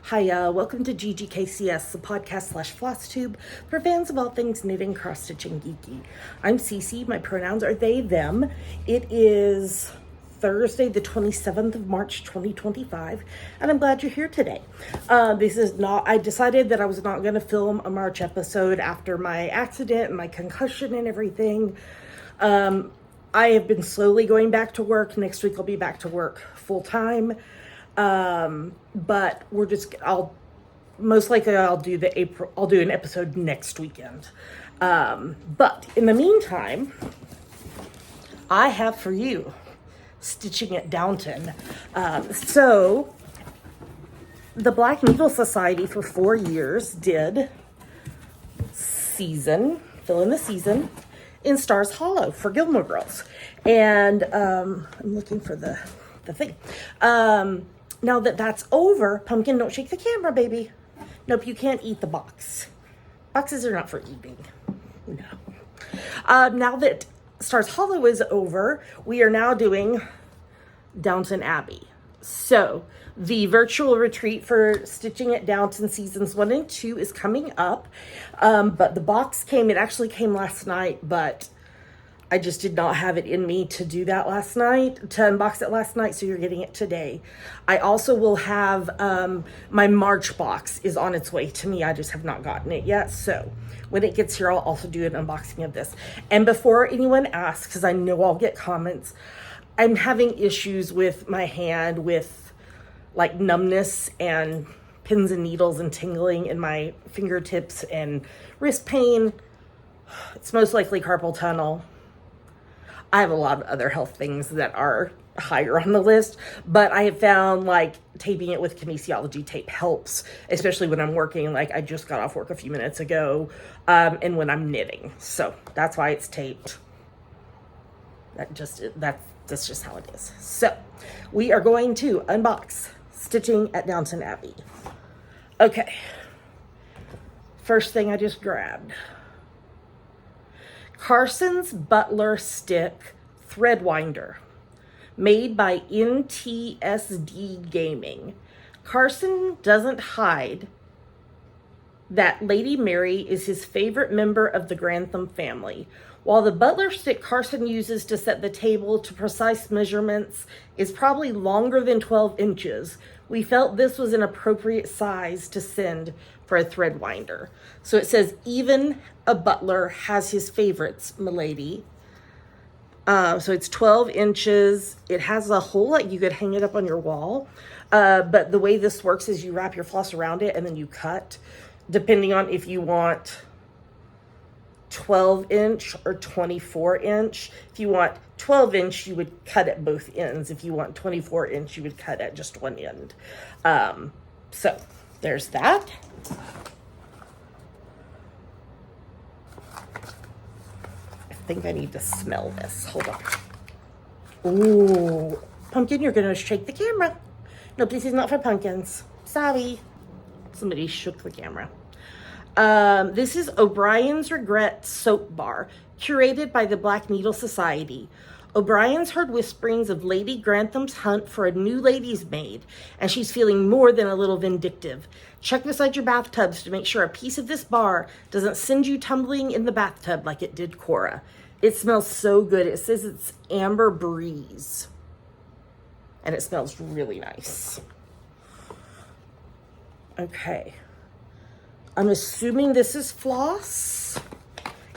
Hi, welcome to GGKCS, the podcast / FlossTube for fans of all things knitting, cross-stitching, geeky. I'm Cece. My pronouns are they, them. It is Thursday, the 27th of March, 2025, and I'm glad you're here today. I decided that I was not going to film a March episode after my accident and my concussion and everything. I have been slowly going back to work. Next week I'll be back to work full time. But I'll do an episode next weekend. But in the meantime, I have for you Stitching at Downton. So the Black Needle Society for 4 years did fill in the season in Stars Hollow for Gilmore Girls. And, I'm looking for the thing. Now that that's over, Pumpkin, don't shake the camera, baby. Nope, you can't eat the box. Boxes are not for eating. No. Now that Stars Hollow is over, we are now doing Downton Abbey. So the virtual retreat for Stitching at Downton seasons 1 and 2 is coming up. But the box actually came last night, but I just did not have it in me to do that last night, to unbox it last night, so you're getting it today. I also will have, my March box is on its way to me. I just have not gotten it yet, so when it gets here, I'll also do an unboxing of this. And before anyone asks, because I know I'll get comments, I'm having issues with my hand with, like, numbness and pins and needles and tingling in my fingertips and wrist pain. It's most likely carpal tunnel. I have a lot of other health things that are higher on the list, but I have found like taping it with kinesiology tape helps, especially when I'm working. Like I just got off work a few minutes ago, and when I'm knitting. So that's why it's taped. That's just how it is. So we are going to unbox Stitching at Downton Abbey. Okay. First thing I just grabbed. Carson's Butler Stick Thread Winder, made by NTSD Gaming. Carson doesn't hide that Lady Mary is his favorite member of the Grantham family. While the Butler stick Carson uses to set the table to precise measurements is probably longer than 12 inches, we felt this was an appropriate size to send for a thread winder. So it says, even a butler has his favorites, milady. So it's 12 inches. It has a hole, like you could hang it up on your wall. But the way this works is you wrap your floss around it and then you cut, depending on if you want 12 inch or 24 inch. If you want 12 inch, you would cut at both ends. If you want 24 inch, you would cut at just one end. So there's that. I think I need to smell this. Hold on. Ooh, Pumpkin, you're gonna shake the camera. No, this is not for pumpkins. Sorry. Somebody shook the camera. This is O'Brien's Regret Soap Bar, curated by the Black Needle Society. O'Brien's heard whisperings of Lady Grantham's hunt for a new lady's maid, and she's feeling more than a little vindictive. Check beside your bathtubs to make sure a piece of this bar doesn't send you tumbling in the bathtub like it did Cora. It smells so good. It says it's Amber Breeze, and it smells really nice. Okay. I'm assuming this is floss.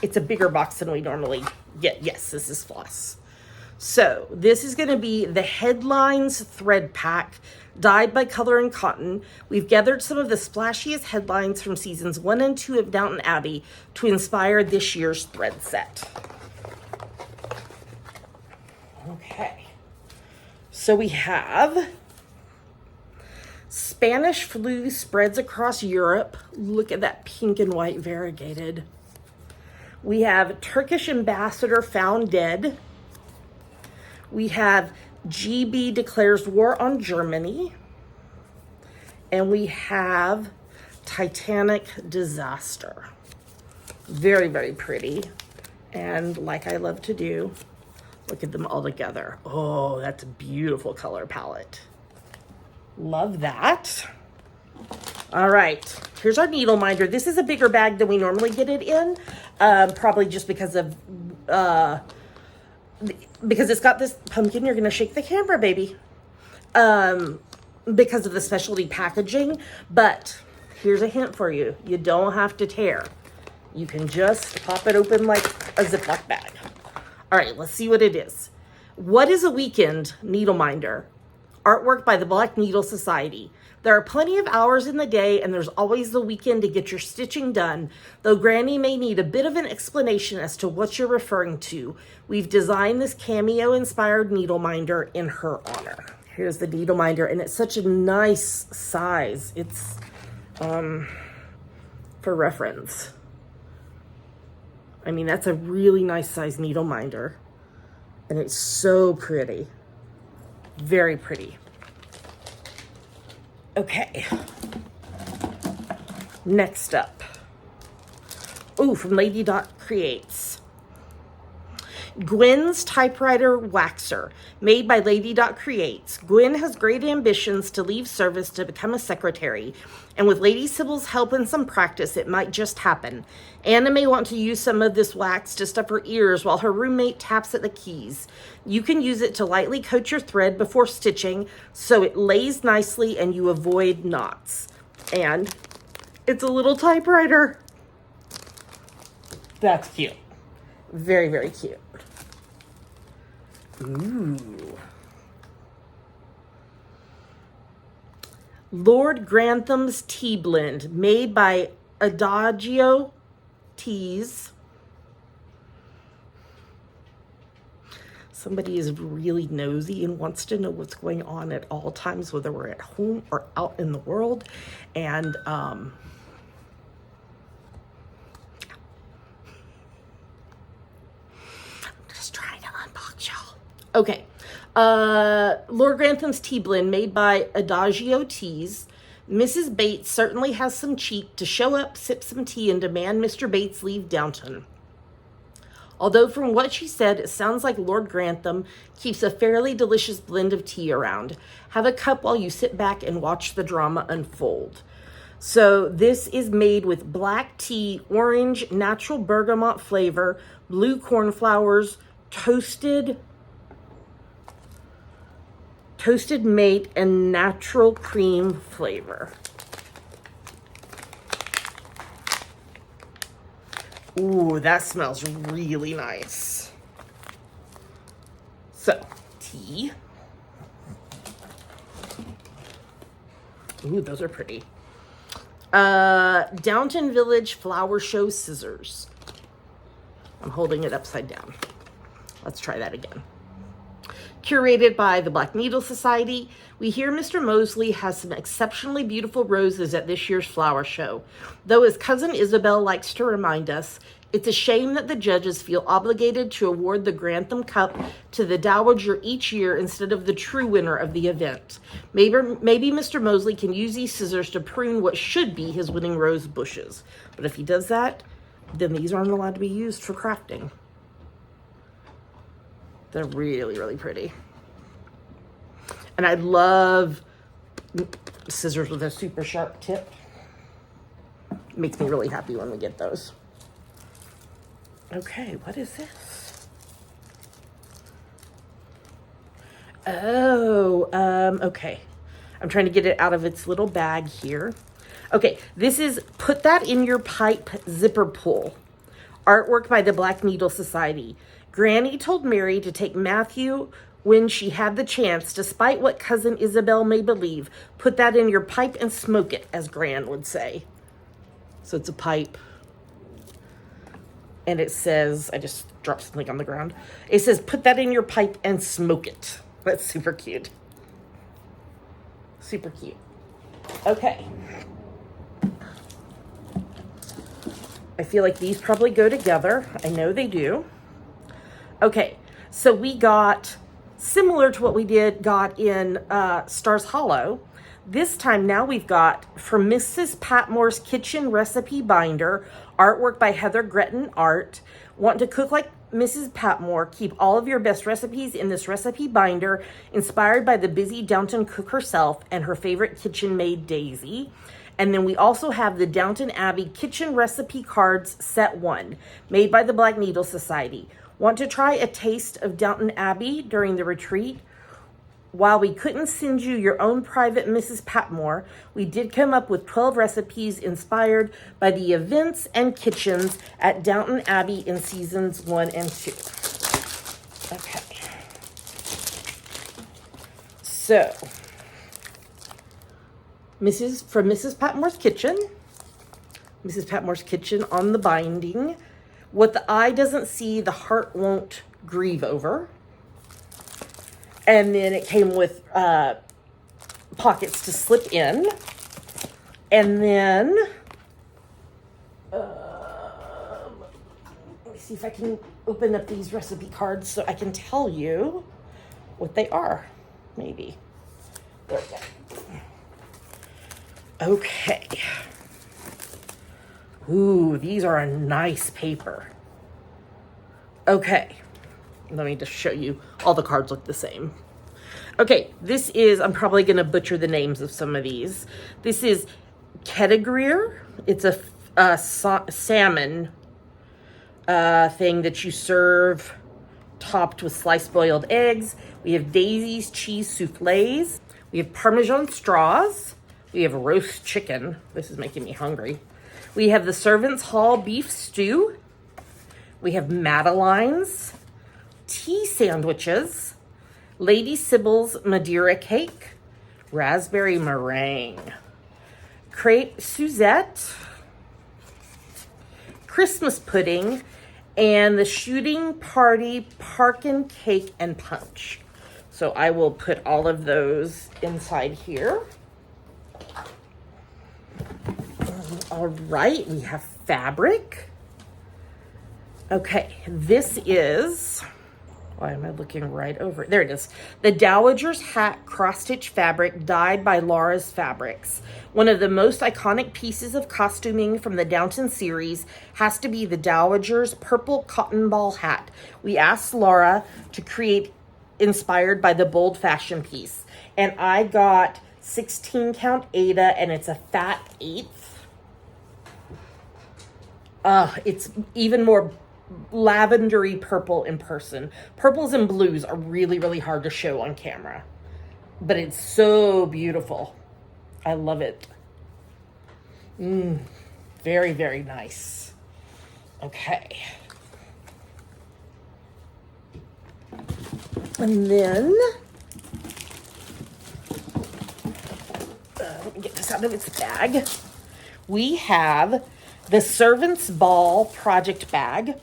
It's a bigger box than we normally get. Yes, this is floss. So this is going to be the Headlines Thread Pack, dyed by Color and Cotton. We've gathered some of the splashiest headlines from seasons 1 and 2 of Downton Abbey to inspire this year's thread set. Okay. So we have Spanish flu spreads across Europe. Look at that pink and white variegated. We have Turkish ambassador found dead. We have GB declares war on Germany. And we have Titanic disaster. Very, very pretty. And like I love to do, look at them all together. Oh, that's a beautiful color palette. Love that. All right, here's our needle minder. This is a bigger bag than we normally get it in, probably just because of, because it's got this pumpkin. You're gonna shake the camera, baby. Because of the specialty packaging, but here's a hint for you. You don't have to tear. You can just pop it open like a Ziploc bag. All right, let's see what it is. What is a weekend needle minder? Artwork by the Black Needle Society. There are plenty of hours in the day, and there's always the weekend to get your stitching done, though Granny may need a bit of an explanation as to what you're referring to. We've designed this cameo-inspired needle minder in her honor. Here's the needle minder, and it's such a nice size. It's, for reference. I mean, that's a really nice size needle minder, and it's so pretty. Very pretty. Okay. Next up. Ooh, from Lady Dot Creates. Gwen's typewriter waxer, made by Lady Dot Creates. Gwen has great ambitions to leave service to become a secretary, and with Lady Sybil's help and some practice, it might just happen. Anna may want to use some of this wax to stuff her ears while her roommate taps at the keys. You can use it to lightly coat your thread before stitching so it lays nicely and you avoid knots. And it's a little typewriter. That's cute. Very, very cute. Ooh. Lord Grantham's Tea Blend, made by Adagio Teas. Somebody is really nosy and wants to know what's going on at all times, whether we're at home or out in the world. And I'm just trying to unbox y'all. Okay. Lord Grantham's Tea Blend, made by Adagio Teas. Mrs. Bates certainly has some cheek to show up, sip some tea, and demand Mr. Bates leave Downton. Although from what she said, it sounds like Lord Grantham keeps a fairly delicious blend of tea around. Have a cup while you sit back and watch the drama unfold. So this is made with black tea, orange, natural bergamot flavor, blue cornflowers, toasted mate, and natural cream flavor. Ooh, that smells really nice. So, tea. Ooh, those are pretty. Downton Village Flower Show Scissors. I'm holding it upside down. Let's try that again. Curated by the Black Needle Society, we hear Mr. Mosley has some exceptionally beautiful roses at this year's flower show. Though as cousin Isabel likes to remind us, it's a shame that the judges feel obligated to award the Grantham Cup to the Dowager each year instead of the true winner of the event. Maybe Mr. Mosley can use these scissors to prune what should be his winning rose bushes. But if he does that, then these aren't allowed to be used for crafting. They're really, really pretty. And I love scissors with a super sharp tip. Makes me really happy when we get those. Okay, what is this? Oh, okay. I'm trying to get it out of its little bag here. Okay, this is Put That in Your Pipe Zipper Pull. Artwork by the Black Needle Society. Granny told Mary to take Matthew when she had the chance, despite what cousin Isabel may believe. Put that in your pipe and smoke it, as Gran would say. So it's a pipe. And it says, I just dropped something on the ground. It says, put that in your pipe and smoke it. That's super cute. Super cute. Okay. I feel like these probably go together. I know they do. Okay, so we got, similar to what we got in Stars Hollow. This time now we've got from Mrs. Patmore's Kitchen Recipe Binder, artwork by Heather Gretton Art. Want to cook like Mrs. Patmore, keep all of your best recipes in this recipe binder, inspired by the busy Downton cook herself and her favorite kitchen maid, Daisy. And then we also have the Downton Abbey Kitchen Recipe Cards Set 1, made by the Black Needle Society. Want to try a taste of Downton Abbey during the retreat? While we couldn't send you your own private Mrs. Patmore, we did come up with 12 recipes inspired by the events and kitchens at Downton Abbey in seasons 1 and 2. Okay. So, from Mrs. Patmore's Kitchen. Mrs. Patmore's Kitchen on the binding. What the eye doesn't see, the heart won't grieve over. And then it came with pockets to slip in. And then, let me see if I can open up these recipe cards so I can tell you what they are, maybe. There we go. Okay. Ooh, these are a nice paper. Okay. Let me just show you. All the cards look the same. Okay, this is, I'm probably going to butcher the names of some of these. This is Kettigreer. It's a salmon thing that you serve topped with sliced boiled eggs. We have Daisy's cheese soufflés. We have Parmesan straws. We have roast chicken. This is making me hungry. We have the Servants' Hall beef stew. We have Madeline's tea sandwiches, Lady Sybil's Madeira cake, raspberry meringue, crepe Suzette, Christmas pudding, and the shooting party parkin cake and punch. So I will put all of those inside here. All right, we have fabric. Okay, this is, why am I looking right over it? There it is. The Dowager's Hat cross-stitch fabric dyed by Laura's Fabrics. One of the most iconic pieces of costuming from the Downton series has to be the Dowager's purple cotton ball hat. We asked Laura to create inspired by the bold fashion piece. And I got 16 count Aida, and it's a fat 1/8. It's even more lavendery purple in person. Purples and blues are really, really hard to show on camera, but it's so beautiful. I love it. Very, very nice. Okay. And then, let me get this out of its bag. We have the Servants' Ball project bag.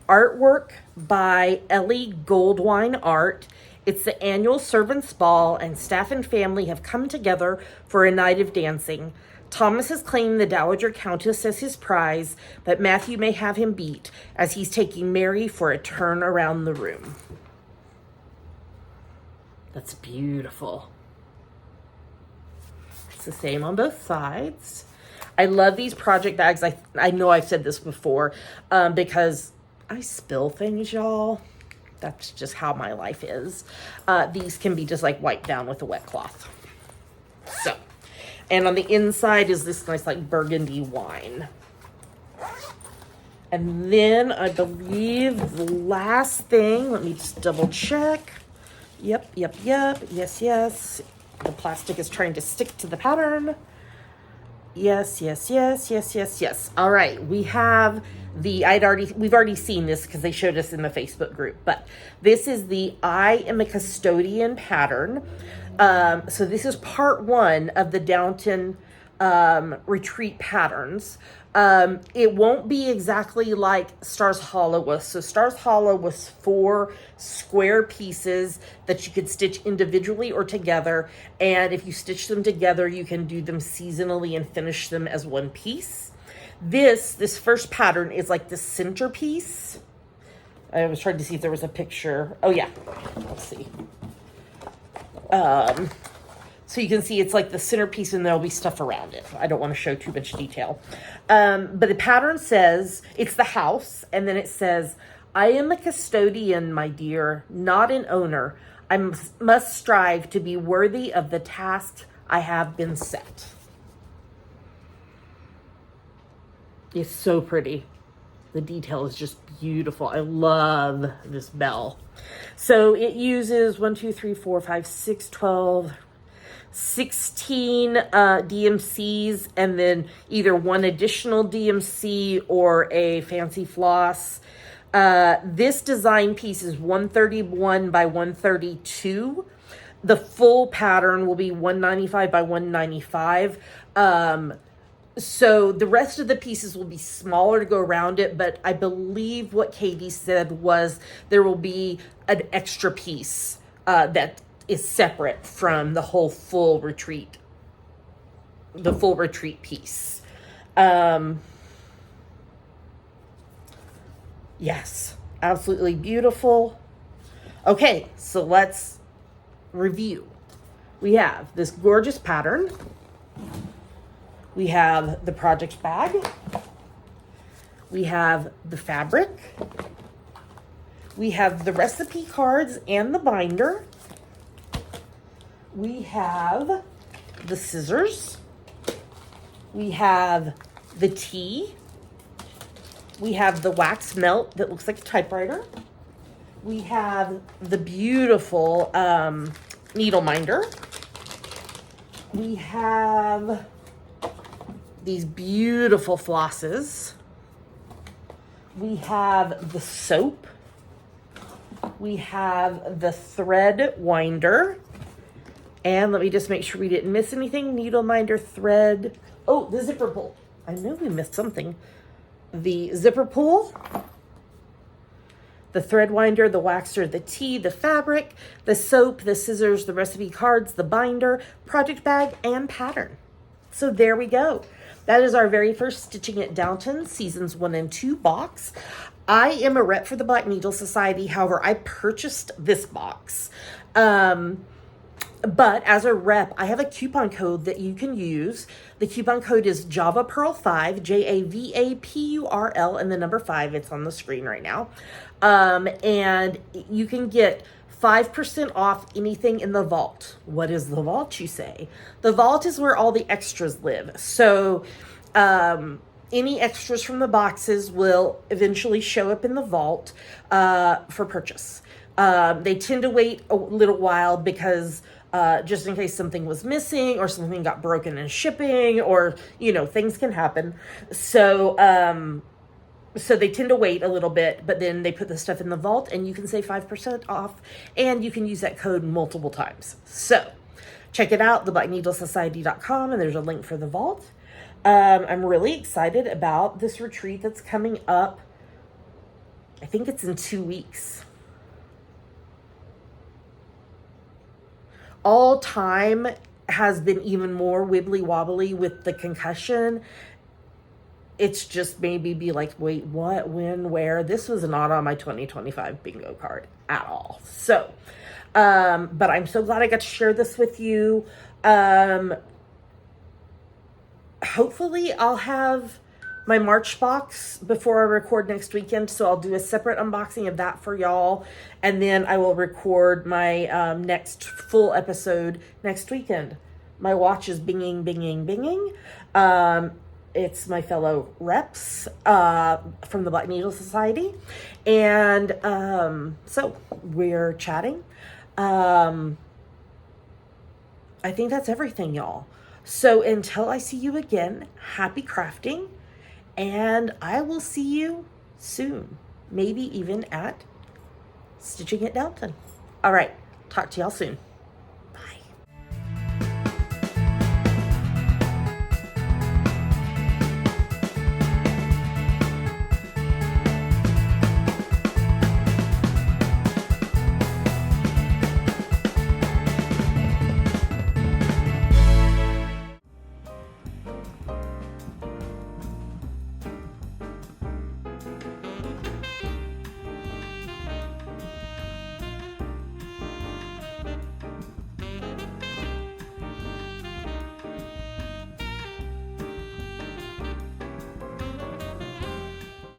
Artwork by Ellie Goldwine Art. It's the annual Servants' Ball, and staff and family have come together for a night of dancing. Thomas has claimed the Dowager Countess as his prize, but Matthew may have him beat as he's taking Mary for a turn around the room. That's beautiful. It's the same on both sides. I love these project bags. I know I've said this before, because I spill things, y'all. That's just how my life is. These can be just like wiped down with a wet cloth. So, and on the inside is this nice like burgundy wine. And then I believe the last thing, let me just double check. Yep. Yes. The plastic is trying to stick to the pattern. Yes. All right, we have we've already seen this because they showed us in the Facebook group, but this is the I Am a Custodian pattern. So this is part 1 of the Downton retreat patterns. It won't be exactly like Stars Hollow was. So Stars Hollow was 4 square pieces that you could stitch individually or together. And if you stitch them together, you can do them seasonally and finish them as one piece. This first pattern is like the centerpiece. I was trying to see if there was a picture. Oh yeah, let's see. So you can see it's like the centerpiece and there'll be stuff around it. I don't want to show too much detail. But the pattern says, it's the house, and then it says, I am a custodian, my dear, not an owner. I must strive to be worthy of the tasks I have been set. It's so pretty. The detail is just beautiful. I love this bell. So it uses 1, 2, 3, 4, 5, 6, 12, 16 DMCs, and then either one additional DMC or a fancy floss. This design piece is 131 by 132. The full pattern will be 195 by 195. So the rest of the pieces will be smaller to go around it, but I believe what Katie said was there will be an extra piece that is separate from the whole full retreat, the full retreat piece. Yes, absolutely beautiful. Okay, so let's review. We have this gorgeous pattern. We have the project bag. We have the fabric. We have the recipe cards and the binder. We have the scissors. We have the tea. We have the wax melt that looks like a typewriter. We have the beautiful needle minder. We have these beautiful flosses. We have the soap. We have the thread winder. And let me just make sure we didn't miss anything. Needle minder, thread. Oh, the zipper pull. I know we missed something. The zipper pull, the thread winder, the waxer, the tea, the fabric, the soap, the scissors, the recipe cards, the binder, project bag, and pattern. So there we go. That is our very first Stitching at Downton Seasons 1 and 2 box. I am a rep for the Black Needle Society. However, I purchased this box. But as a rep, I have a coupon code that you can use. The coupon code is JavaPearl5, JAVAPURL, and the number 5. It's on the screen right now. And you can get 5% off anything in the vault. What is the vault, you say? The vault is where all the extras live. So any extras from the boxes will eventually show up in the vault for purchase. They tend to wait a little while because just in case something was missing or something got broken in shipping, or, you know, things can happen. So they tend to wait a little bit, but then they put the stuff in the vault and you can save 5% off, and you can use that code multiple times. So check it out, theblackneedlesociety.com, and there's a link for the vault. I'm really excited about this retreat that's coming up. I think it's in 2 weeks. All time has been even more wibbly wobbly with the concussion. It's just made me be like, wait, what, when, where? This was not on my 2025 bingo card at all. So, but I'm so glad I got to share this with you. Hopefully I'll have my March box before I record next weekend. So I'll do a separate unboxing of that for y'all. And then I will record my next full episode next weekend. My watch is binging, binging, binging. It's my fellow reps from the Black Needle Society. And so we're chatting. I think that's everything, y'all. So until I see you again, happy crafting. And I will see you soon. Maybe even at Stitching at Downton. All right. Talk to y'all soon.